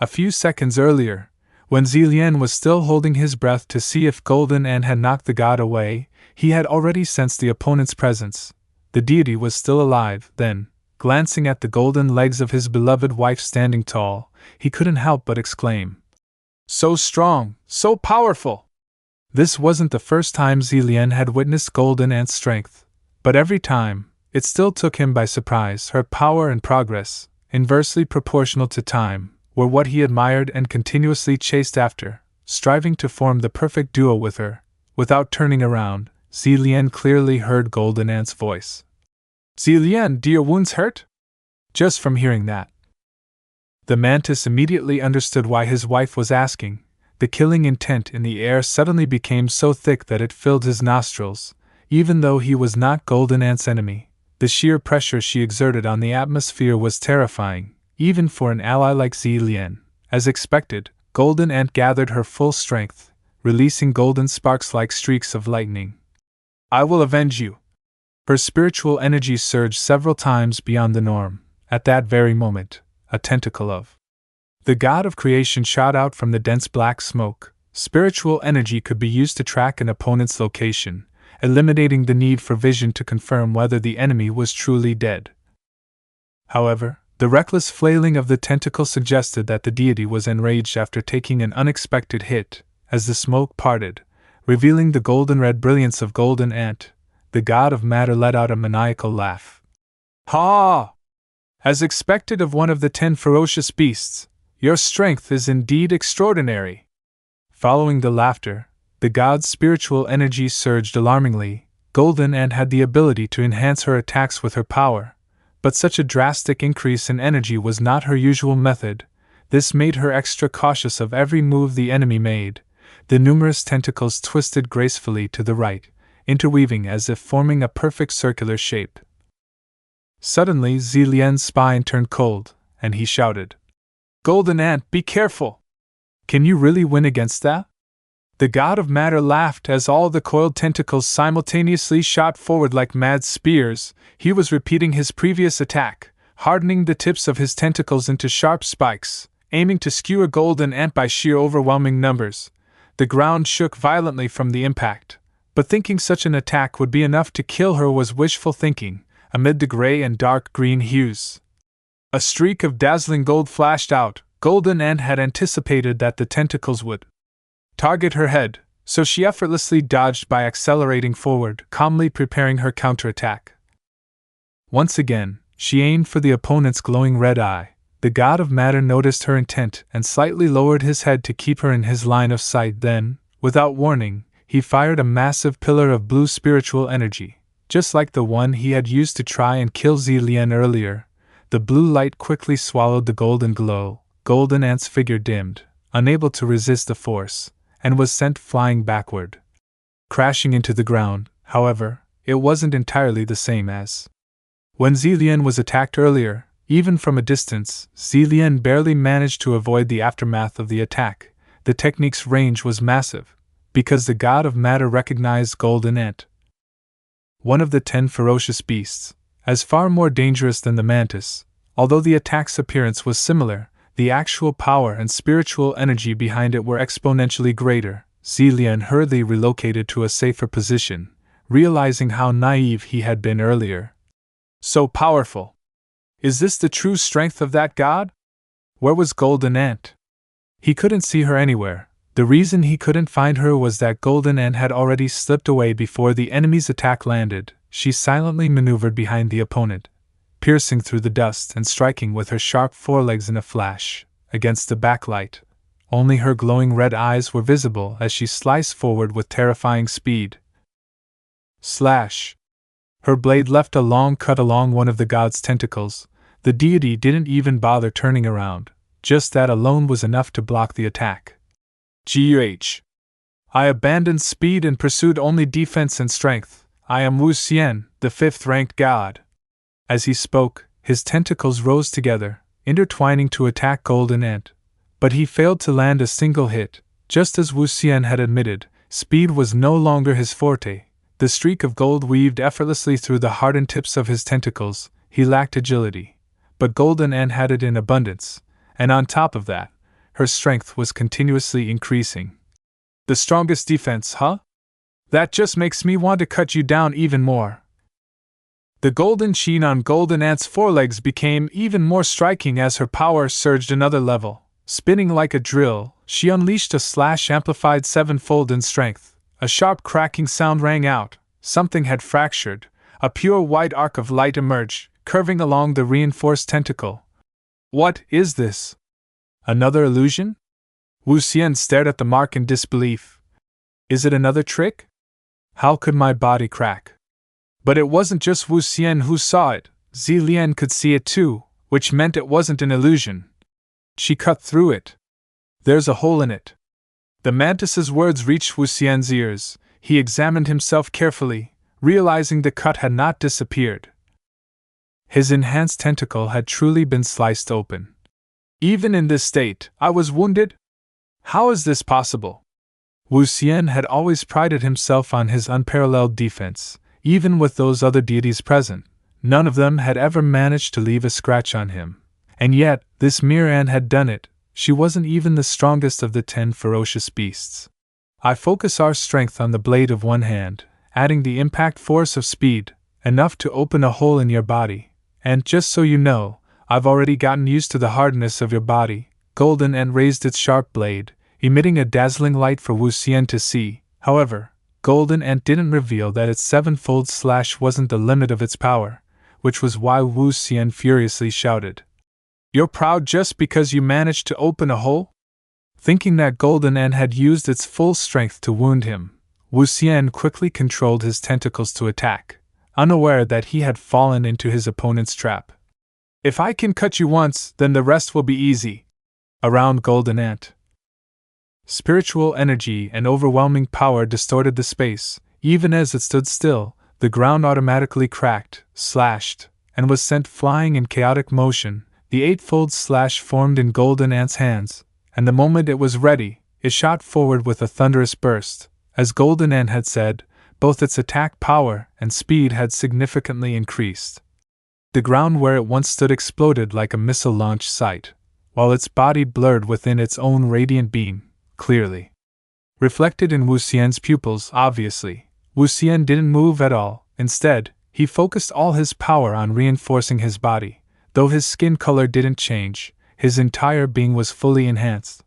A few seconds earlier, when Zilien was still holding his breath to see if Golden Ant had knocked the god away, he had already sensed the opponent's presence. The deity was still alive. Then, glancing at the golden legs of his beloved wife standing tall, he couldn't help but exclaim, "So strong, so powerful!" This wasn't the first time Zilien had witnessed Golden Ant's strength, but every time, it still took him by surprise. Her power and progress, inversely proportional to time, were what he admired and continuously chased after, striving to form the perfect duo with her. Without turning around, Zilien clearly heard Golden Ant's voice. "Zilien, do your wounds hurt?" Just from hearing that, the mantis immediately understood why his wife was asking. The killing intent in the air suddenly became so thick that it filled his nostrils. Even though he was not Golden Ant's enemy, the sheer pressure she exerted on the atmosphere was terrifying, even for an ally like Zilien. As expected, Golden Ant gathered her full strength, releasing golden sparks like streaks of lightning. "I will avenge you." Her spiritual energy surged several times beyond the norm. At that very moment, a tentacle of the god of creation shot out from the dense black smoke. Spiritual energy could be used to track an opponent's location, eliminating the need for vision to confirm whether the enemy was truly dead. However, the reckless flailing of the tentacle suggested that the deity was enraged after taking an unexpected hit. As the smoke parted, revealing the golden-red brilliance of Golden Ant, the god of matter let out a maniacal laugh. "Ha! As expected of one of the 10 ferocious beasts, your strength is indeed extraordinary." Following the laughter, the god's spiritual energy surged alarmingly. Golden Ant had the ability to enhance her attacks with her power, but such a drastic increase in energy was not her usual method. This made her extra cautious of every move the enemy made. The numerous tentacles twisted gracefully to the right, interweaving as if forming a perfect circular shape. Suddenly Zilien's spine turned cold, and he shouted, "Golden Ant, be careful! Can you really win against that?" The god of matter laughed as all the coiled tentacles simultaneously shot forward like mad spears. He was repeating his previous attack, hardening the tips of his tentacles into sharp spikes, aiming to skewer Golden Ant by sheer overwhelming numbers. The ground shook violently from the impact, but thinking such an attack would be enough to kill her was wishful thinking. Amid the gray and dark green hues, a streak of dazzling gold flashed out. Golden Ant had anticipated that the tentacles would target her head, so she effortlessly dodged by accelerating forward, calmly preparing her counterattack. Once again, she aimed for the opponent's glowing red eye. The god of matter noticed her intent and slightly lowered his head to keep her in his line of sight. Then, without warning, he fired a massive pillar of blue spiritual energy. Just like the one he had used to try and kill Zilien earlier, the blue light quickly swallowed the golden glow. Golden Ant's figure dimmed, unable to resist the force, and was sent flying backward. Crashing into the ground, however, it wasn't entirely the same as when Zilien was attacked earlier. Even from a distance, Zilien barely managed to avoid the aftermath of the attack. The technique's range was massive, because the god of matter recognized Golden Ant, one of the 10 ferocious beasts, as far more dangerous than the mantis. Although the attack's appearance was similar, the actual power and spiritual energy behind it were exponentially greater. Zilien hurriedly relocated to a safer position, realizing how naive he had been earlier. So powerful! Is this the true strength of that god? Where was Golden Ant? He couldn't see her anywhere. The reason he couldn't find her was that Golden Ant had already slipped away before the enemy's attack landed. She silently maneuvered behind the opponent, piercing through the dust and striking with her sharp forelegs in a flash. Against the backlight, only her glowing red eyes were visible as she sliced forward with terrifying speed. Slash! Her blade left a long cut along one of the god's tentacles. The deity didn't even bother turning around. Just that alone was enough to block the attack. G.U.H. I abandoned speed and pursued only defense and strength. I am Wu Xian, the 5th-ranked god. As he spoke, his tentacles rose together, intertwining to attack Golden Ant. But he failed to land a single hit. Just as Wu Xian had admitted, speed was no longer his forte. The streak of gold weaved effortlessly through the hardened tips of his tentacles. He lacked agility, but Golden Ant had it in abundance, and on top of that, her strength was continuously increasing. The strongest defense, huh? That just makes me want to cut you down even more. The golden sheen on Golden Ant's forelegs became even more striking as her power surged another level. Spinning like a drill, she unleashed a slash amplified sevenfold in strength. A sharp cracking sound rang out. Something had fractured. A pure white arc of light emerged, curving along the reinforced tentacle. What is this? Another illusion? Wu Xian stared at the mark in disbelief. Is it another trick? How could my body crack? But it wasn't just Wu Xian who saw it. Zilian could see it too, which meant it wasn't an illusion. She cut through it. There's a hole in it. The mantis's words reached Wu Xian's ears. He examined himself carefully, realizing the cut had not disappeared. His enhanced tentacle had truly been sliced open. Even in this state, I was wounded? How is this possible? Wu Xian had always prided himself on his unparalleled defense. Even with those other deities present, none of them had ever managed to leave a scratch on him. And yet, this mere ant had done it. She wasn't even the strongest of the 10 ferocious beasts. I focus our strength on the blade of one hand, adding the impact force of speed, enough to open a hole in your body. And just so you know, I've already gotten used to the hardness of your body. Golden Ant raised its sharp blade, emitting a dazzling light for Wu Xian to see. However, Golden Ant didn't reveal that its sevenfold slash wasn't the limit of its power, which was why Wu Xian furiously shouted. You're proud just because you managed to open a hole? Thinking that Golden Ant had used its full strength to wound him, Wu Xian quickly controlled his tentacles to attack, unaware that he had fallen into his opponent's trap. If I can cut you once, then the rest will be easy. Around Golden Ant. Spiritual energy and overwhelming power distorted the space. Even as it stood still, the ground automatically cracked, slashed, and was sent flying in chaotic motion. The eightfold slash formed in Golden Ant's hands, and the moment it was ready, it shot forward with a thunderous burst. As Golden Ant had said, both its attack power and speed had significantly increased. The ground where it once stood exploded like a missile launch site, while its body blurred within its own radiant beam, clearly. Reflected in Wu Xian's pupils, obviously, Wu Xian didn't move at all. Instead, he focused all his power on reinforcing his body. Though his skin color didn't change, his entire being was fully enhanced.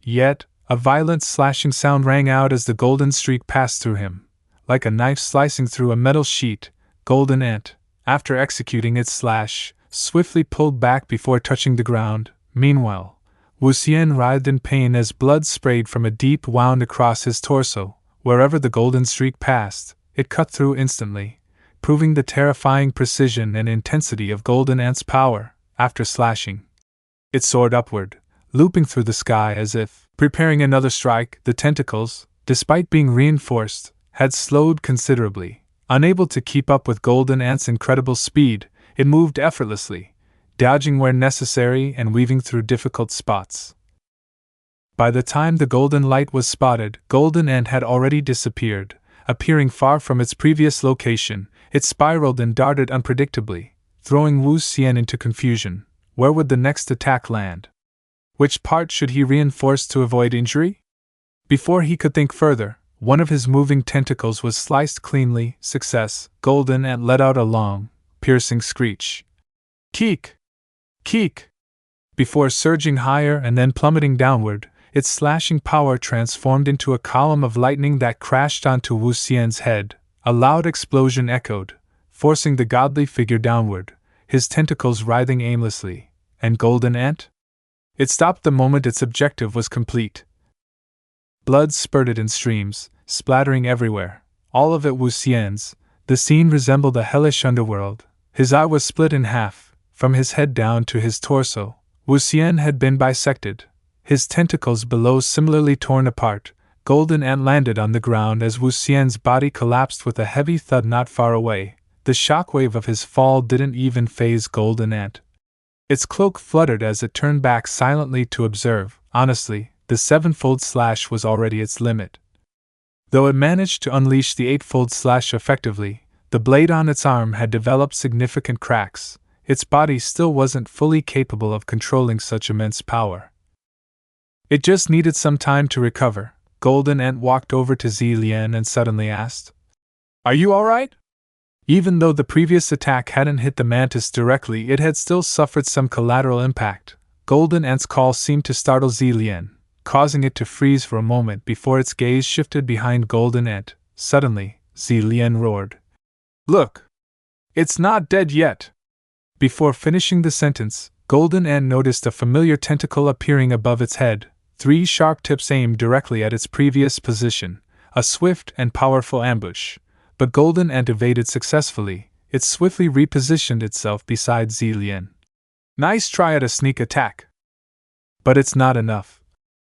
Yet, a violent slashing sound rang out as the golden streak passed through him. Like a knife slicing through a metal sheet, Golden Ant, after executing its slash, swiftly pulled back before touching the ground. Meanwhile, Wu Xian writhed in pain as blood sprayed from a deep wound across his torso. Wherever the golden streak passed, it cut through instantly, proving the terrifying precision and intensity of Golden Ant's power. After slashing, it soared upward, looping through the sky as if preparing another strike. The tentacles, despite being reinforced, had slowed considerably. Unable to keep up with Golden Ant's incredible speed, it moved effortlessly, dodging where necessary and weaving through difficult spots. By the time the golden light was spotted, Golden Ant had already disappeared. Appearing far from its previous location, it spiraled and darted unpredictably, throwing Wu Xian into confusion. Where would the next attack land? Which part should he reinforce to avoid injury? Before he could think further, one of his moving tentacles was sliced cleanly. Success. Golden Ant let out a long, piercing screech. Keek! Keek! Before surging higher and then plummeting downward, its slashing power transformed into a column of lightning that crashed onto Wu Xian's head. A loud explosion echoed, forcing the godly figure downward, his tentacles writhing aimlessly. And Golden Ant? It stopped the moment its objective was complete. Blood spurted in streams, splattering everywhere, all of it Wu Xian's. The scene resembled a hellish underworld. His eye was split in half, from his head down to his torso. Wu Xian had been bisected, his tentacles below similarly torn apart. Golden Ant landed on the ground as Wu Xian's body collapsed with a heavy thud not far away. The shockwave of his fall didn't even faze Golden Ant. Its cloak fluttered as it turned back silently to observe. Honestly, the sevenfold slash was already its limit. Though it managed to unleash the eightfold slash effectively, the blade on its arm had developed significant cracks. Its body still wasn't fully capable of controlling such immense power. It just needed some time to recover. Golden Ant walked over to Zilien and suddenly asked, "Are you alright?" Even though the previous attack hadn't hit the mantis directly, it had still suffered some collateral impact. Golden Ant's call seemed to startle Zilien, causing it to freeze for a moment before its gaze shifted behind Golden Ant. Suddenly, Zilien roared, "Look! It's not dead yet!" Before finishing the sentence, Golden Ant noticed a familiar tentacle appearing above its head, 3 sharp tips aimed directly at its previous position, a swift and powerful ambush. But Golden Ant evaded successfully. It swiftly repositioned itself beside Zilien. Nice try at a sneak attack. But it's not enough.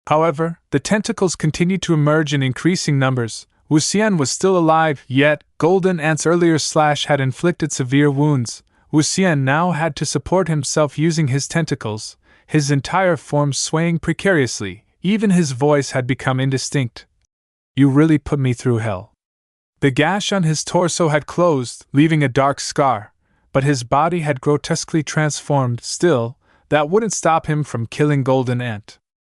However, the tentacles continued to emerge in increasing numbers. Wuxian was still alive, yet Golden Ant's earlier slash had inflicted severe wounds. Wuxian now had to support himself using his tentacles, his entire form swaying precariously. Even his voice had become indistinct. "You really put me through hell." The gash on his torso had closed, leaving a dark scar, but his body had grotesquely transformed. Still, that wouldn't stop him from killing Golden Ant.